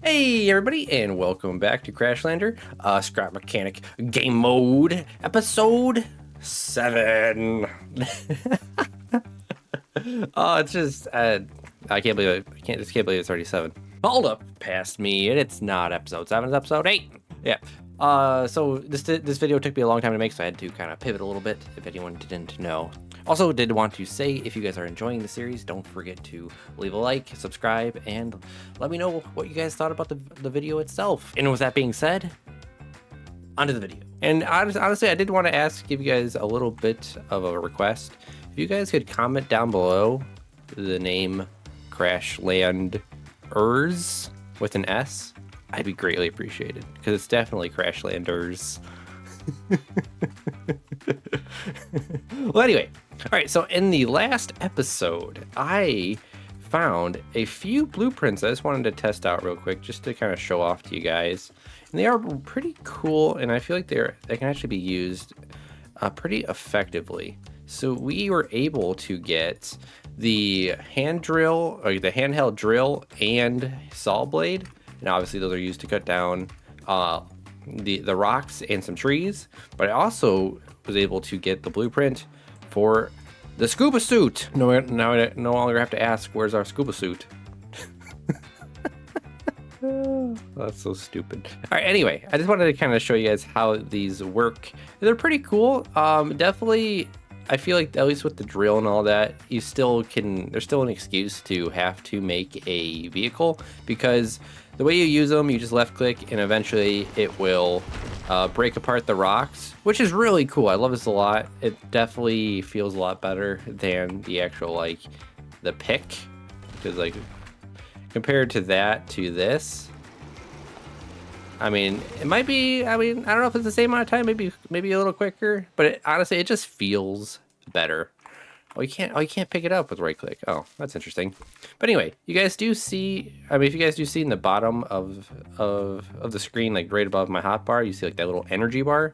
Hey everybody, and welcome back to Crashlander, Scrap Mechanic Game Mode, Episode 7. Oh, it's just, I can't believe it. Just can't believe it's already 7. Hold up past me, and it's not Episode 7, it's Episode 8. Yeah. So this video took me a long time to make, so I had to kind of pivot a little bit, if anyone didn't know. Also, did want to say, if you guys are enjoying the series, don't forget to leave a like, subscribe, and let me know what you guys thought about the video itself. And with that being said, onto the video. And honestly, I did want to give you guys a little bit of a request. If you guys could comment down below the name Crashlanders with an S, I'd be greatly appreciated, because it's definitely Crashlanders. Well, anyway, all right, so in the last episode, I found a few blueprints I just wanted to test out real quick, just to kind of show off to you guys. And they are pretty cool, and I feel like they can actually be used pretty effectively. So we were able to get the hand drill, or the handheld drill, and saw blade, and obviously those are used to cut down the rocks and some trees. But I also was able to get the blueprint for the scuba suit. Now I no longer have to ask, where's our scuba suit? That's so stupid. All right, anyway, I just wanted to kind of show you guys how these work. They're pretty cool. Definitely, I feel like at least with the drill and all that, you still can, there's still an excuse to have to make a vehicle, because the way you use them, you just left click and eventually it will break apart the rocks, which is really cool. I love this a lot. It definitely feels a lot better than the actual, like, the pick, because like compared to that to this, I mean, it might be, I mean, I don't know if it's the same amount of time, maybe a little quicker, but honestly, it just feels better. Oh, you can't pick it up with right click. Oh, that's interesting. But anyway, you guys do see, I mean, if you guys do see in the bottom of the screen, like right above my hotbar, you see like that little energy bar.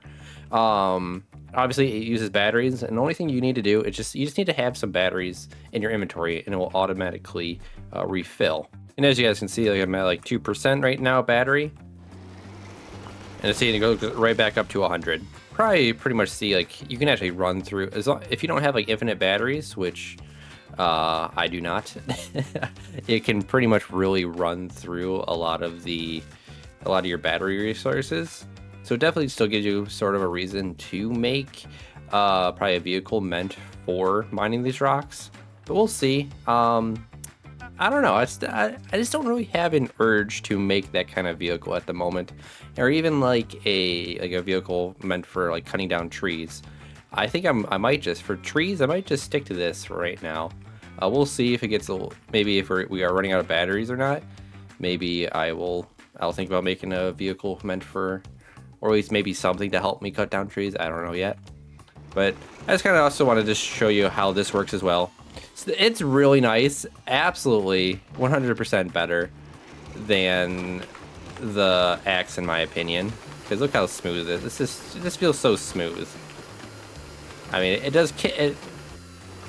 Obviously it uses batteries, and the only thing you need to do is you just need to have some batteries in your inventory, and it will automatically refill. And as you guys can see, like I'm at like 2% right now battery. And it's going to go right back up to 100. Probably pretty much see, like, you can actually run through, if you don't have like infinite batteries, which I do not, it can pretty much really run through a lot of your battery resources. So it definitely still gives you sort of a reason to make probably a vehicle meant for mining these rocks, but we'll see. I don't know. I just don't really have an urge to make that kind of vehicle at the moment, or even like a vehicle meant for like cutting down trees. I think I might just, for trees, I might just stick to this right now. We'll see if it gets maybe if we are running out of batteries or not. Maybe I'll think about making a vehicle meant for, or at least maybe something to help me cut down trees. I don't know yet. But I just kind of also wanted to show you how this works as well. So it's really nice, absolutely 100% better than the axe in my opinion. Because look how smooth it is. This feels so smooth. I mean, it does. The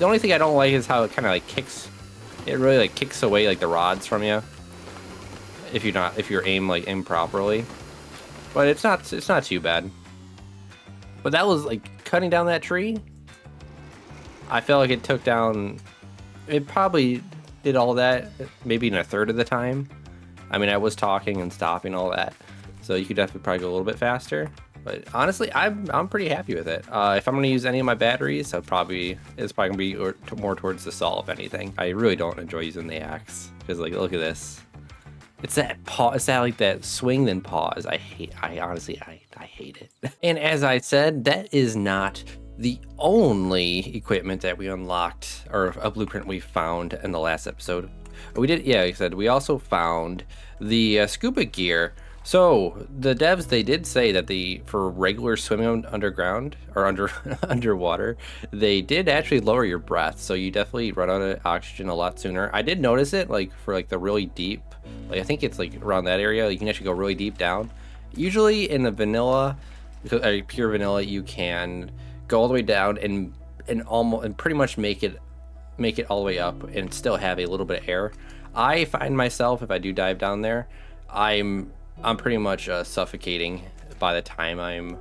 only thing I don't like is how it kind of like kicks. It really like kicks away like the rods from you. If you're aim properly. But it's not too bad. But that was like cutting down that tree. I felt like it took down. It probably did all that maybe in a third of the time. I mean, I was talking and stopping all that, so you could definitely probably go a little bit faster. But honestly, I'm pretty happy with it. If I'm gonna use any of my batteries, it's probably gonna be more towards the saw, if anything. I really don't enjoy using the axe, because like, look at this. It's that pause. It's that like that swing then pause. I honestly hate it. And as I said, that is not the only equipment that we unlocked, or a blueprint we found in the last episode. We did, yeah, like I said, we also found the scuba gear. So the devs, they did say that for regular swimming underground or underwater, they did actually lower your breath, so you definitely run out of oxygen a lot sooner. I did notice it, like for like the really deep, like I think it's like around that area, you can actually go really deep down. Usually in the vanilla, pure vanilla, you can go all the way down and pretty much make it all the way up and still have a little bit of air. I find myself, if I do dive down there, I'm pretty much suffocating by the time I'm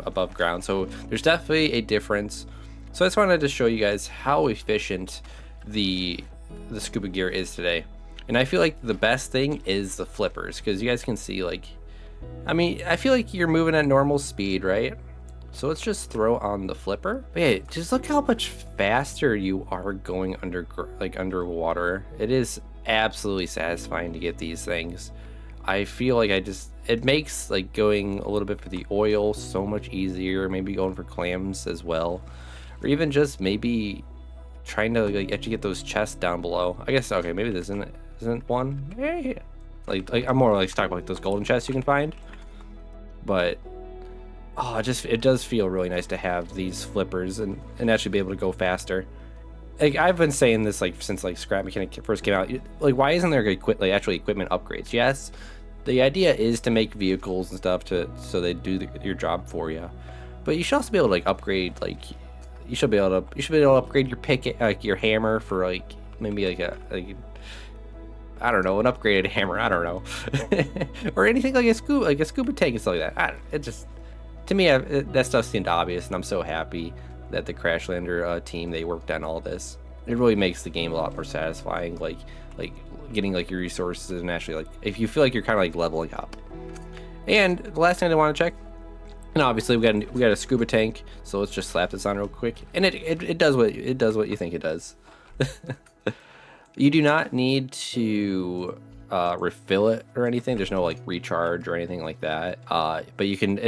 above ground. So there's definitely a difference. So I just wanted to show you guys how efficient the scuba gear is today. And I feel like the best thing is the flippers, because you guys can see, like, I mean, I feel like you're moving at normal speed, right? So let's just throw on the flipper. But yeah, just look how much faster you are going underwater. It is absolutely satisfying to get these things. I feel like it makes like going a little bit for the oil so much easier. Maybe going for clams as well, or even just maybe trying to like actually get those chests down below. I guess, okay, maybe this isn't one. Hey, like I'm more like talking about like those golden chests you can find, but oh, it does feel really nice to have these flippers and actually be able to go faster. Like, I've been saying this like since like Scrap Mechanic first came out. Like, why isn't there actually equipment upgrades? Yes, the idea is to make vehicles and stuff so they do your job for you, but you should also be able to like upgrade. Like, you should be able to upgrade your pick, like your hammer, for like maybe like I don't know, an upgraded hammer. I don't know, or anything like a scuba tank and stuff like that. It just, to me, that stuff seemed obvious, and I'm so happy that the Crashlander team, they worked on all this. It really makes the game a lot more satisfying, like getting like your resources and actually like if you feel like you're kind of like leveling up. And the last thing I want to check, and obviously we got a scuba tank, so let's just slap this on real quick, and it does what you think it does. You do not need to refill it or anything. There's no like recharge or anything like that. But you can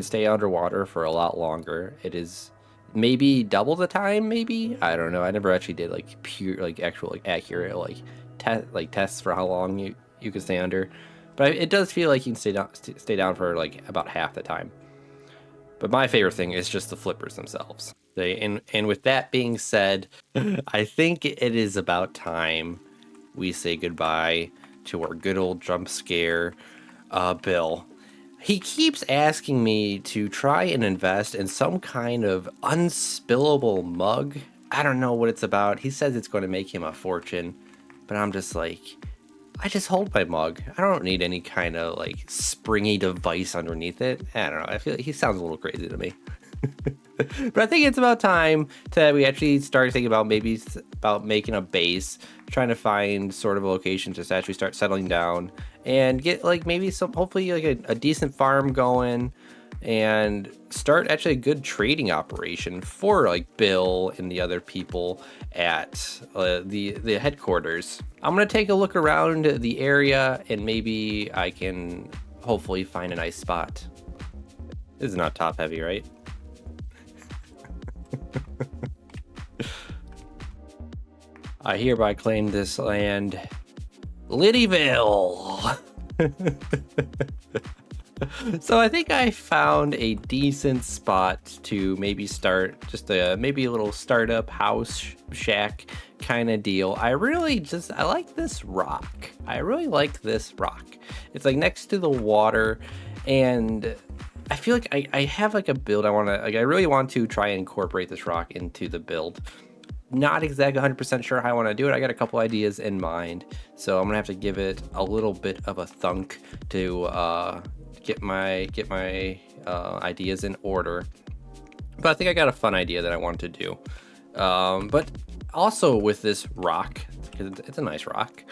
stay underwater for a lot longer. It is maybe double the time, maybe. I don't know. I never actually did like actual accurate tests for how long you can stay under. But it does feel like you can stay down for like about half the time. But my favorite thing is just the flippers themselves. And with that being said, I think it is about time we say goodbye to our good old jump scare Bill. He keeps asking me to try and invest in some kind of unspillable mug. I don't know what it's about. He says it's going to make him a fortune, but I'm just like, I just hold my mug. I don't need any kind of like springy device underneath it. I don't know. I feel like he sounds a little crazy to me. But I think it's about time that we actually start thinking about making a base, trying to find sort of a location to actually start settling down and get like maybe hopefully like a decent farm going, and start actually a good trading operation for like Bill and the other people at the headquarters. I'm gonna take a look around the area and maybe I can hopefully find a nice spot. This is not top heavy, right? I hereby claim this land, Liddylicious. So I think I found a decent spot to maybe start just maybe a little startup house shack kind of deal. I like this rock. I really like this rock. It's like next to the water, and I feel like I have like a build I really want to try and incorporate this rock into the build. Not exactly 100% sure how I want to do it. I got a couple ideas in mind, so I'm gonna have to give it a little bit of a thunk to get my ideas in order. But I think I got a fun idea that I want to do. But also with this rock, because it's a nice rock,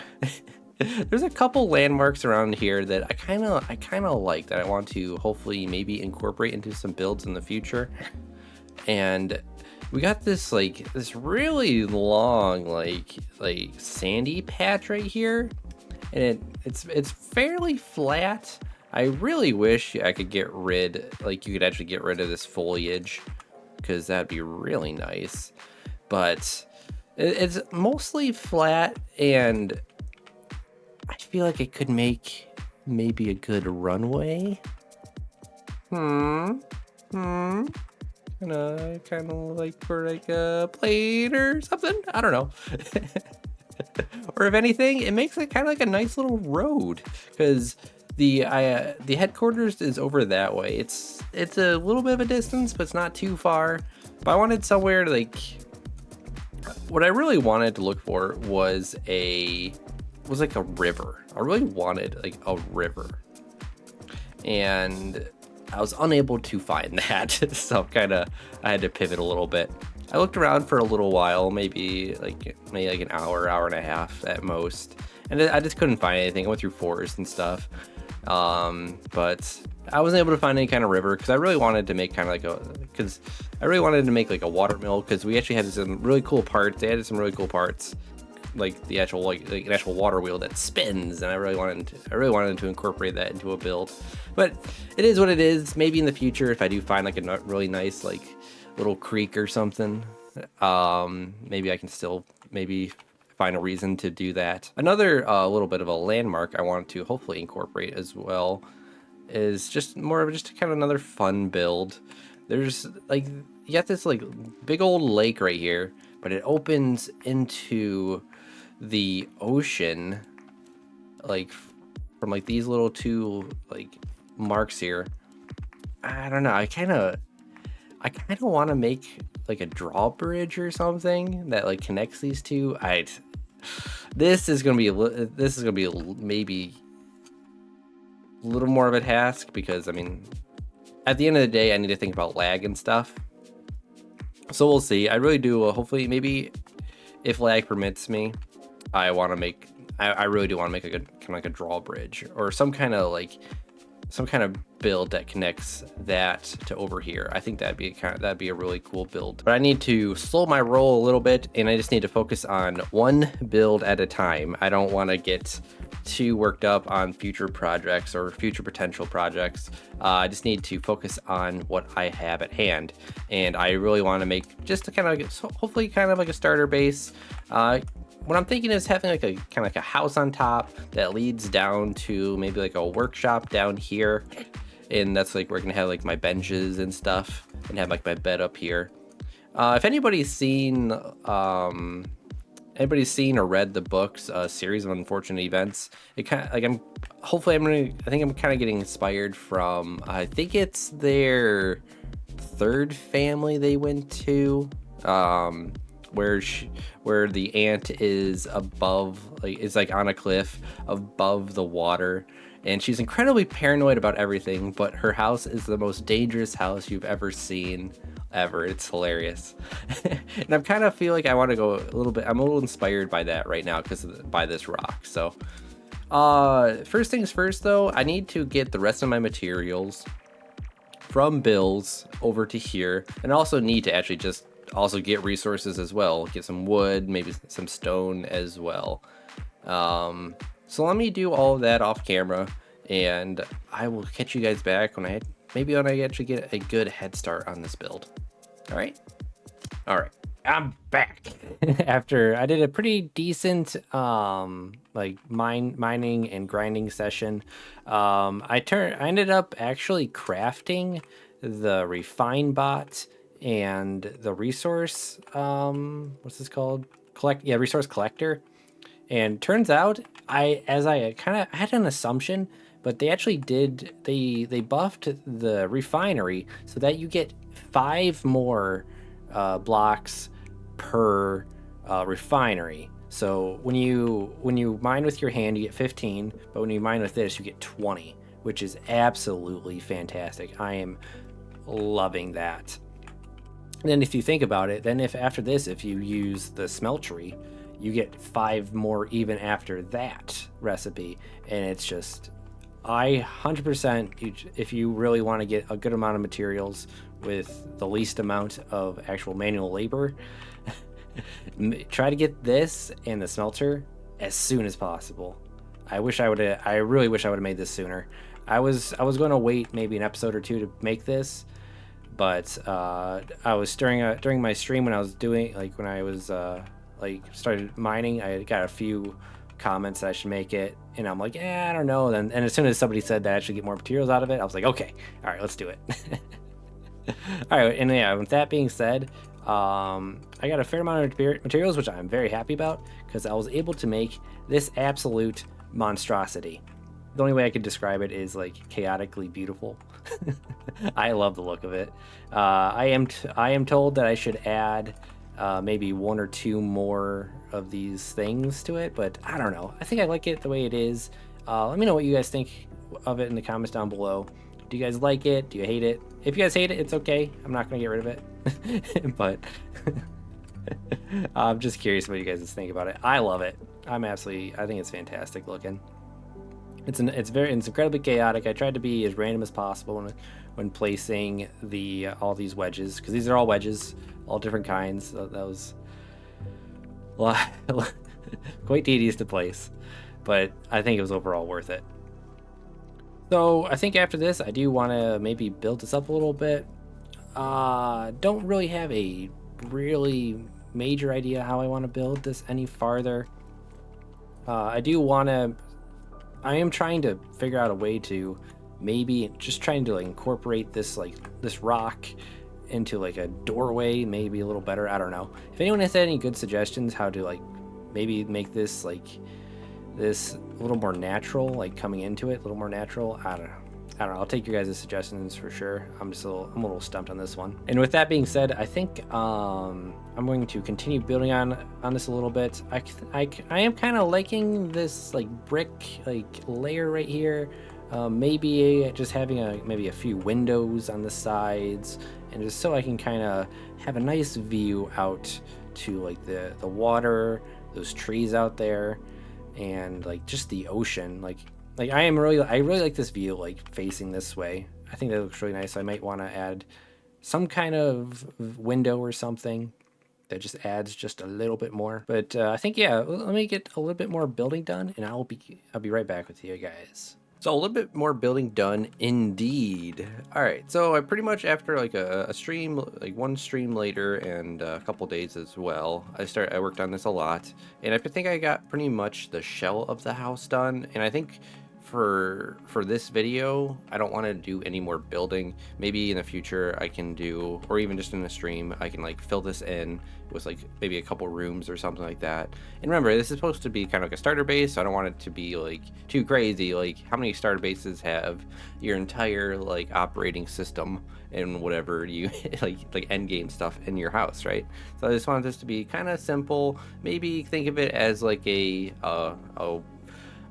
there's a couple landmarks around here that I kind of like, that I want to hopefully maybe incorporate into some builds in the future. And we got this really long like sandy patch right here, and it's fairly flat. I really wish I could you could actually get rid of this foliage, because that'd be really nice. But it's mostly flat, and I feel like it could make maybe a good runway. Kind of like for like a plane or something. I don't know. Or if anything, it makes it kind of like a nice little road, because the headquarters is over that way. It's a little bit of a distance, but it's not too far. But I wanted somewhere to what I really wanted to look for was a was like a river. I really wanted like a river, and I was unable to find that. So I had to pivot a little bit. I looked around for a little while, maybe like an hour, hour and a half at most, and I just couldn't find anything. I went through forests and stuff, but I wasn't able to find any kind of river because I really wanted to make like a water mill, because we actually had some really cool parts. They added some really cool parts, like the actual like an actual water wheel that spins, and I really wanted to incorporate that into a build. But it is what it is. Maybe in the future, if I do find like a really nice like little creek or something, maybe I can still maybe find a reason to do that. Another little bit of a landmark I want to hopefully incorporate as well is just more of just kind of another fun build. There's like, you got this like big old lake right here, but it opens into the ocean, like from like these little two like marks here. I don't know. I kind of want to make like a drawbridge or something that like connects these two. This is gonna be maybe a little more of a task, because I mean, at the end of the day, I need to think about lag and stuff. So we'll see. I really do. Hopefully, maybe if lag permits me, I really do want to make a good kind of like a drawbridge or some kind of build that connects that to over here. I think that'd be a really cool build. But I need to slow my roll a little bit, and I just need to focus on one build at a time. I don't want to get too worked up on future projects or future potential projects. I just need to focus on what I have at hand, and I really want to make just a kind of like, hopefully kind of like a starter base. What I'm thinking is having like a kind of like a house on top that leads down to maybe like a workshop down here, and that's like where I can have like my benches and stuff, and have like my bed up here. If anybody's seen or read the books, Series of Unfortunate Events, it kind of like I think I'm kind of getting inspired from, I think it's their third family they went to, where the aunt is above, like is like on a cliff above the water, and she's incredibly paranoid about everything, but her house is the most dangerous house you've ever seen ever. It's hilarious. And I kind of feel like I want to go a little bit, I'm a little inspired by that right now by this rock. So first things first though, I need to get the rest of my materials from Bill's over to here, and I also need to actually just also get resources as well, get some wood, maybe some stone as well. So let me do all of that off camera, and I will catch you guys back when I actually get a good head start on this build. All right, I'm back. After I did a pretty decent like mining and grinding session, I ended up actually crafting the refine bot and the resource, what's this called? Resource collector. And turns out I had an assumption, but they actually they buffed the refinery so that you get 5 more blocks per refinery. So when you mine with your hand, you get 15, but when you mine with this, you get 20, which is absolutely fantastic. I am loving that. And then if you think about it, then if you use the smeltery, you get 5 more even after that recipe. And it's just, 100%, if you really want to get a good amount of materials with the least amount of actual manual labor, try to get this and the smelter as soon as possible. I really wish I would have made this sooner. I was going to wait maybe an episode or 2 to make this, but I was during my stream when I was doing, like when I was started mining, I got a few comments that I should make it, and I'm like, I don't know. And as soon as somebody said that I should get more materials out of it, I was like, okay, all right, let's do it. All right, and yeah, with that being said, I got a fair amount of materials, which I'm very happy about, because I was able to make this absolute monstrosity. The only way I could describe it is like chaotically beautiful. I love the look of it. I am told that I should add maybe 1 or 2 more of these things to it, but I don't know. I think I like it the way it is. Let me know what you guys think of it in the comments down below. Do you guys like it? Do you hate it? If you guys hate it, it's okay. I'm not gonna get rid of it. But I'm just curious what you guys think about it. I love it. I think it's fantastic looking. It's incredibly chaotic. I tried to be as random as possible when placing all these wedges, because these are all wedges, all different kinds. So that was quite tedious to place, but I think it was overall worth it. So I think after this, I do want to maybe build this up a little bit. Don't really have a really major idea how I want to build this any farther. I am trying to figure out a way to maybe just trying to like incorporate this rock into like a doorway, maybe a little better. I don't know. If anyone has any good suggestions how to like maybe make this this a little more natural, like coming into it a little more natural, I don't know. I'll take your guys' suggestions for sure. I'm a little stumped on this one. And with that being said, I think I'm going to continue building on this a little bit. I am kind of liking this like brick layer right here. Maybe just having maybe a few windows on the sides, and just so I can kind of have a nice view out to like the water, those trees out there, and like just the ocean. I really like this view, like facing this way. I think that looks really nice. I might want to add some kind of window or something that just adds just a little bit more. But I think, yeah, let me get a little bit more building done, and I'll be right back with you guys. So a little bit more building done indeed. All right, so I pretty much, after like a stream, like one stream later and a couple days as well, I worked on this a lot, and I think I got pretty much the shell of the house done. And I think for this video, I don't want to do any more building. Maybe in the future I can do, or even just in a stream, I can like fill this in with like maybe a couple rooms or something like that. And remember, this is supposed to be kind of like a starter base, so I don't want it to be like too crazy. Like, how many starter bases have your entire like operating system and whatever you like end game stuff in your house, right? So I just wanted this to be kind of simple. Maybe think of it as like a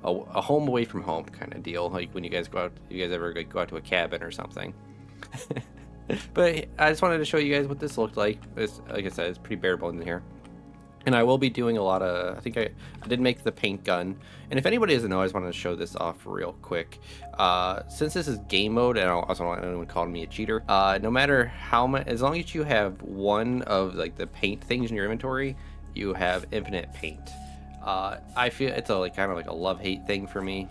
home away from home kind of deal, like when you guys ever like go out to a cabin or something. But I just wanted to show you guys what this looked like. Like I said, it's pretty bare bones in here. And I will be doing a lot of, I think I did make the paint gun. And if anybody doesn't know, I just wanted to show this off real quick. Since this is game mode, and I also don't want anyone calling me a cheater, no matter how much, as long as you have one of like the paint things in your inventory, you have infinite paint. I feel it's kind of like a love-hate thing for me.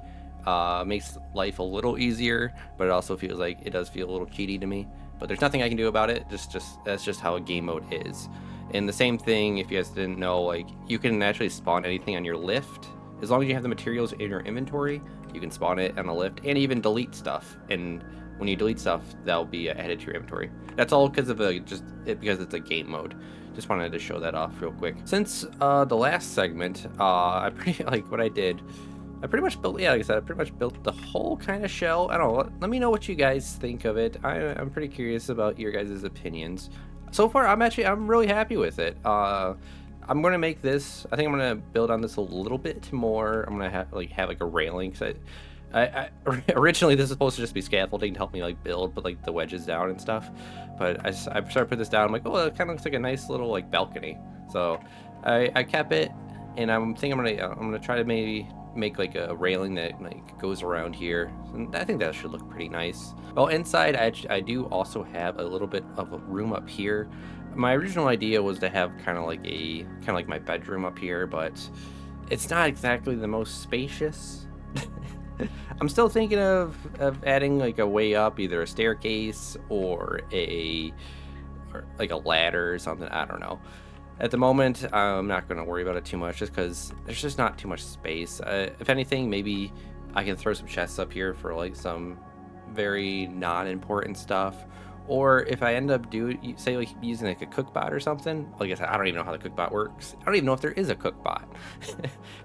Makes life a little easier, but it also feels like it does feel a little cheaty to me. But there's nothing I can do about it. That's just how a game mode is. And the same thing, if you guys didn't know, like you can actually spawn anything on your lift. As long as you have the materials in your inventory, you can spawn it on a lift and even delete stuff. And when you delete stuff, that'll be added to your inventory. That's all because of because it's a game mode. Just wanted to show that off real quick. Since the last segment, I pretty much built, yeah, like I said, I pretty much built the whole kind of shell. I don't know, let me know what you guys think of it. I'm pretty curious about your guys' opinions. So far, I'm really happy with it. I'm gonna make this, I think I'm gonna build on this a little bit more. I'm gonna have like a railing, because I originally this was supposed to just be scaffolding to help me like build, put like the wedges down and stuff. But I started to put this down. I'm like, oh, it kind of looks like a nice little like balcony. So I kept it, and I'm gonna try to maybe make like a railing that like goes around here. And I think that should look pretty nice. Well, inside I do also have a little bit of a room up here. My original idea was to have kind of like my bedroom up here, but it's not exactly the most spacious. I'm still thinking of adding like a way up, either a staircase or like a ladder or something. I don't know. At the moment, I'm not going to worry about it too much, just because there's just not too much space. If anything, maybe I can throw some chests up here for like some very non-important stuff. Or if I end up using like a cookbot or something, like I said, I don't even know how the cookbot works. I don't even know if there is a cookbot.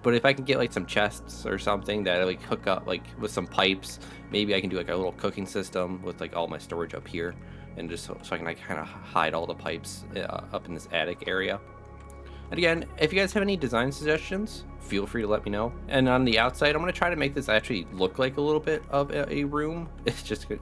But if I can get like some chests or something that I like hook up like with some pipes, maybe I can do like a little cooking system with like all my storage up here. and just so I can like kind of hide all the pipes up in this attic area. And again, if you guys have any design suggestions, feel free to let me know. And on the outside, I'm going to try to make this actually look like a little bit of a room. It's just good.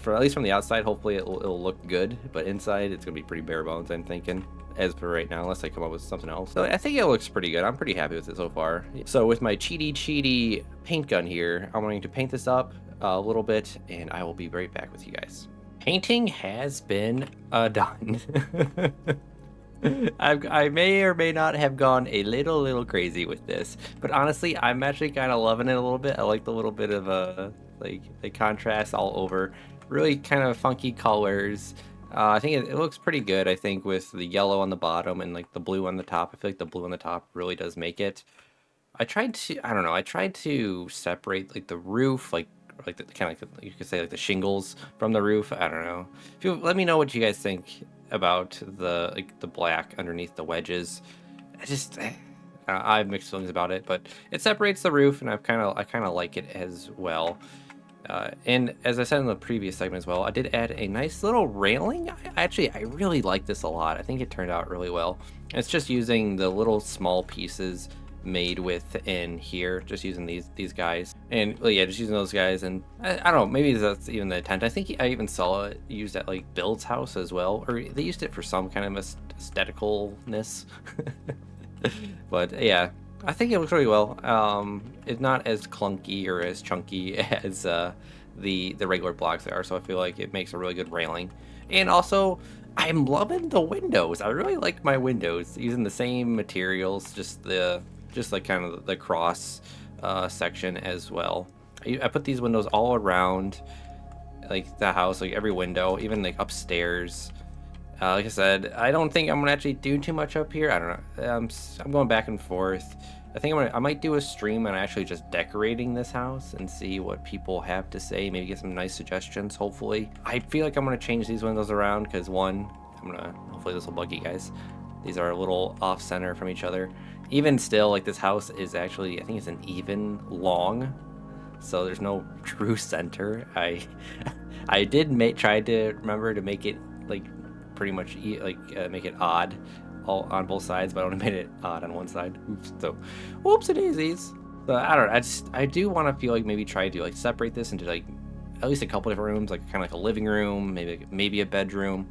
For at least from the outside, hopefully it'll look good. But inside, it's going to be pretty bare bones, I'm thinking, as for right now, unless I come up with something else. So I think it looks pretty good. I'm pretty happy with it so far. So with my cheaty paint gun here, I'm going to paint this up a little bit, and I will be right back with you guys. Painting has been done. I may or may not have gone a little crazy with this, but honestly, I'm actually kind of loving it a little bit. I like the little bit of like the contrast all over, really kind of funky colors. I think it looks pretty good. I think with the yellow on the bottom and like the blue on the top. I feel like the blue on the top really does make it. I tried to separate like the roof, like the kind of like you could say like the shingles from the roof. I don't know. If you let me know what you guys think about the black underneath the wedges. I have mixed feelings about it, but it separates the roof, and I kind of like it as well. And as I said in the previous segment as well, I did add a nice little railing. I really like this a lot. I think it turned out really well. It's just using the little small pieces made within here, just using these guys, and yeah, just using those guys. And I don't know, maybe that's even the intent. I think I even saw it used at like Build's house as well, or they used it for some kind of aestheticalness. But yeah, I think it looks really well. It's not as clunky or as chunky as the regular blocks are, so I feel like it makes a really good railing. And also, I'm loving the windows. I really like my windows using the same materials, just like kind of the cross section as well. I put these windows all around like the house, like every window, even like upstairs. Like I said, I don't think I'm gonna actually do too much up here. I don't know. I'm going back and forth. I think I might do a stream on actually just decorating this house and see what people have to say. Maybe get some nice suggestions, hopefully. I feel like I'm gonna change these windows around because one, hopefully this will bug you guys. These are a little off center from each other. Even still, like this house is actually, I think it's an even long, so there's no true center. I did try to remember to make it like pretty much make it odd all on both sides, but I only made it odd on one side. Oops. So whoopsie daisies. So I don't know. I do want to feel like maybe try to like separate this into like at least a couple different rooms, like kind of like a living room, maybe a bedroom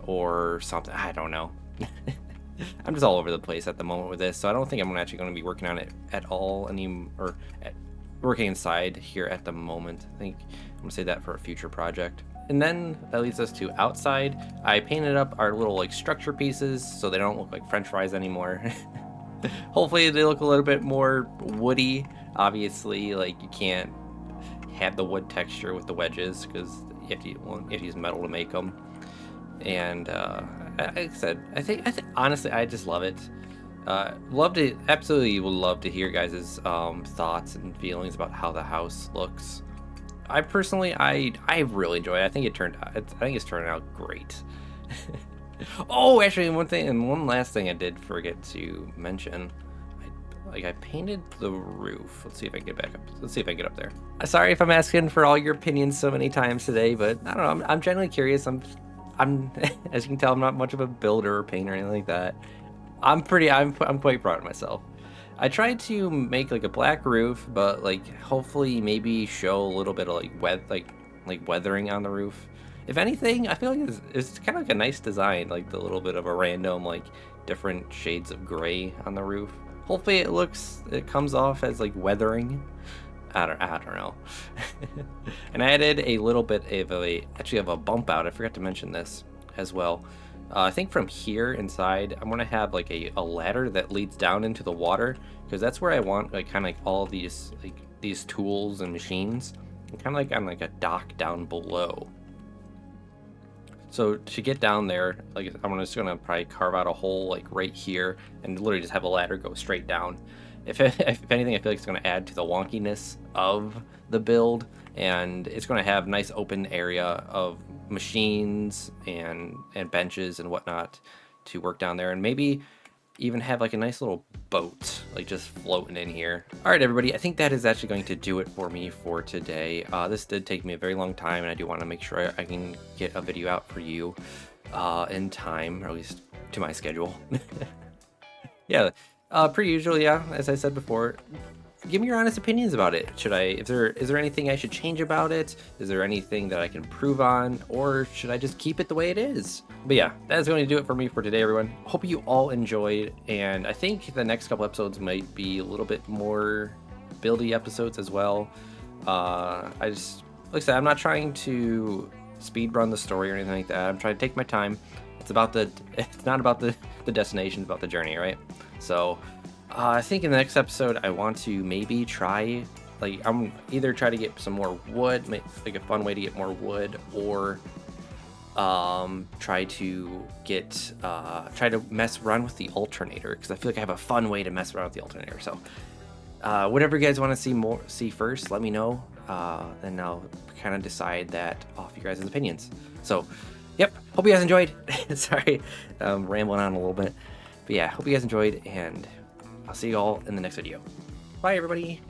or something. I don't know. I'm just all over the place at the moment with this, so I don't think I'm actually going to be working on it at all working inside here at the moment. I think I'm going to say that for a future project. And then that leads us to outside. I painted up our little like structure pieces so they don't look like French fries anymore. Hopefully they look a little bit more woody. Obviously, like you can't have the wood texture with the wedges because you have to use metal to make them. And like I said, I think honestly, I just love it. Absolutely would love to hear guys' thoughts and feelings about how the house looks. I personally, I really enjoy it. I think it's turned out great. Oh, actually, one last thing I did forget to mention. I painted the roof. Let's see if I can get back up. Let's see if I can get up there. Sorry if I'm asking for all your opinions so many times today, but I don't know. I'm genuinely curious. I'm as you can tell, I'm not much of a builder or painter or anything like that. I'm quite proud of myself. I tried to make like a black roof, but like hopefully maybe show a little bit of like weathering on the roof. If anything, I feel like it's kind of like a nice design, like the little bit of a random like different shades of gray on the roof. Hopefully it comes off as like weathering. I don't know. And I added a little bit of a bump out. I forgot to mention this as well. I think from here inside, I'm gonna have like a ladder that leads down into the water, because that's where I want like kind of like all these tools and machines, and kind of like on like a dock down below. So to get down there, like I'm just gonna probably carve out a hole like right here, and literally just have a ladder go straight down. If anything, I feel like it's gonna add to the wonkiness of the build, and it's gonna have nice open area of machines and benches and whatnot to work down there. And maybe even have like a nice little boat like just floating in here. All right, everybody, I think that is actually going to do it for me for today. This did take me a very long time, and I do want to make sure I can get a video out for you in time, or at least to my schedule. Yeah, per usual, yeah, as I said before, give me your honest opinions about it. Is there anything I should change about it? Is there anything that I can improve on, or should I just keep it the way it is? But yeah, that's going to do it for me for today, everyone. Hope you all enjoyed, and I think the next couple episodes might be a little bit more buildy episodes as well. Like I said, I'm not trying to speed run the story or anything like that. I'm trying to take my time. It's not about the destination, it's about the journey, right? So I think in the next episode, I want to maybe try, like, I'm either try to get some more wood, like a fun way to get more wood, or try to mess around with the alternator, because I feel like I have a fun way to mess around with the alternator. So whatever you guys want to see first, let me know. Then I'll kind of decide that off you guys' opinions. So, yep. Hope you guys enjoyed. Sorry, rambling on a little bit, but yeah, hope you guys enjoyed, and I'll see you all in the next video. Bye, everybody.